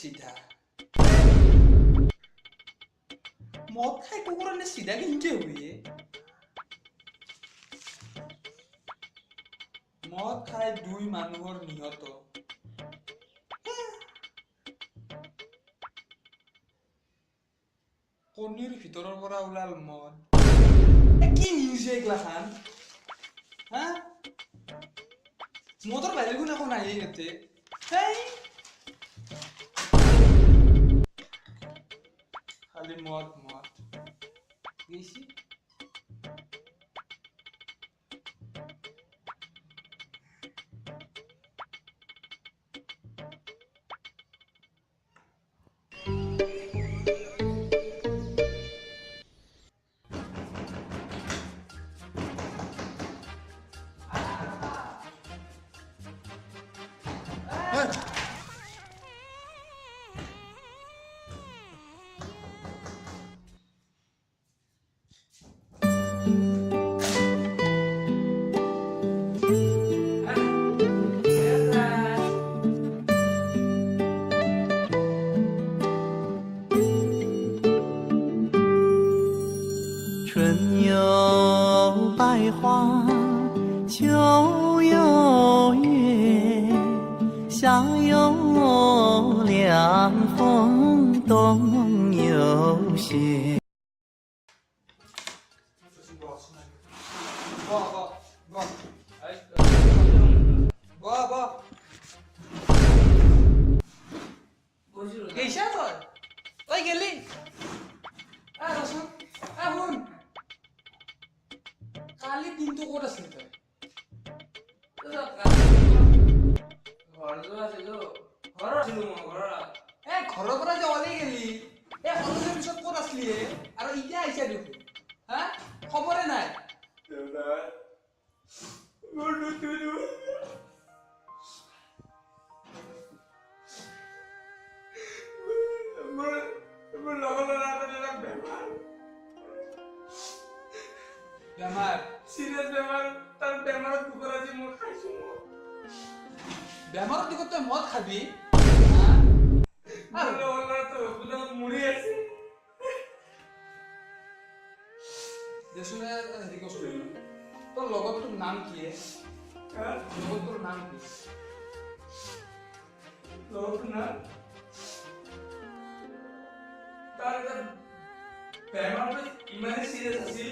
সিধা মদ খাই কুকুৰনে সিধা কিনকে হুয়ে মদ খাই দুই মানুহৰ নিহত কণীৰ ভিতৰৰ পৰা ওলাল মদ কি নিউজ এইগিলাখান হা মদৰ বাহিৰে কোনো একো নাহে ইয়াতে খালি মদ মদ গেছি春有百花，秋有月，夏有凉风，冬有雪。গেইছা তই গেলি ৰচোন শুন কালি দিনটো ক'ত আছিল তই ঘৰৰ পৰা যে ওলাই গেলি কলেজৰ পিছত ক'ত আছিলি আৰু এতিয়া আহিছা দেখোন হা খবৰে নাই বেমাৰ সিৰিয়াস বেমাৰ তাৰ বেমাৰত কুকুৰ আজি মই খাইছো বেমাৰৰ দিগত তই মদ খাবি আৰু ওলা তো বুলা মৰি আছে দেচোন হেৰি কৈছো তোৰ লগৰটোৰ নাম কি লগৰটোৰ নাম কি লগৰটোৰ নাম তাৰ বেমাৰটো ইমানেই সিৰিয়াস আছিল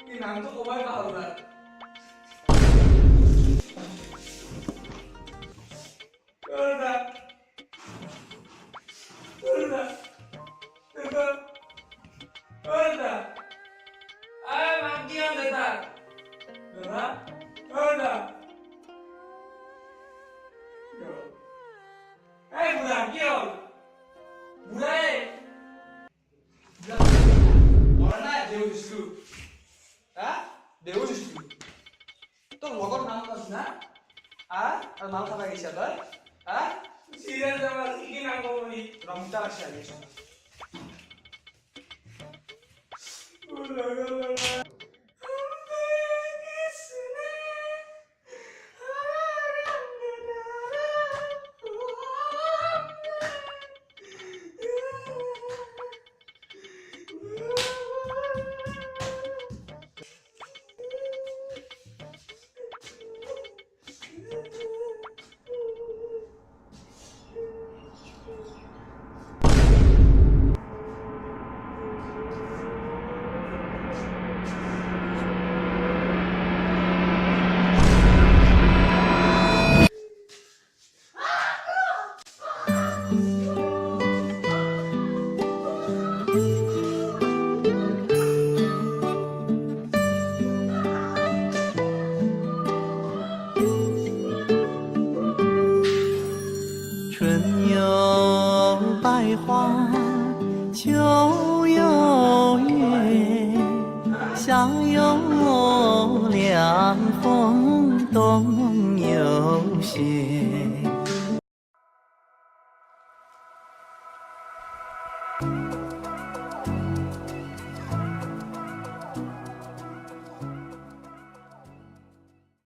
কি নামটো কবাই পাহৰিলা তোৰ লগৰ নাম কাছ না আৰু নাম খাবা গেছা তই সিৰিয়াস বেমাৰ কি নাম কবনি ৰমতা আছে আহিছ春有百花，秋有月，夏有凉风，冬有雪。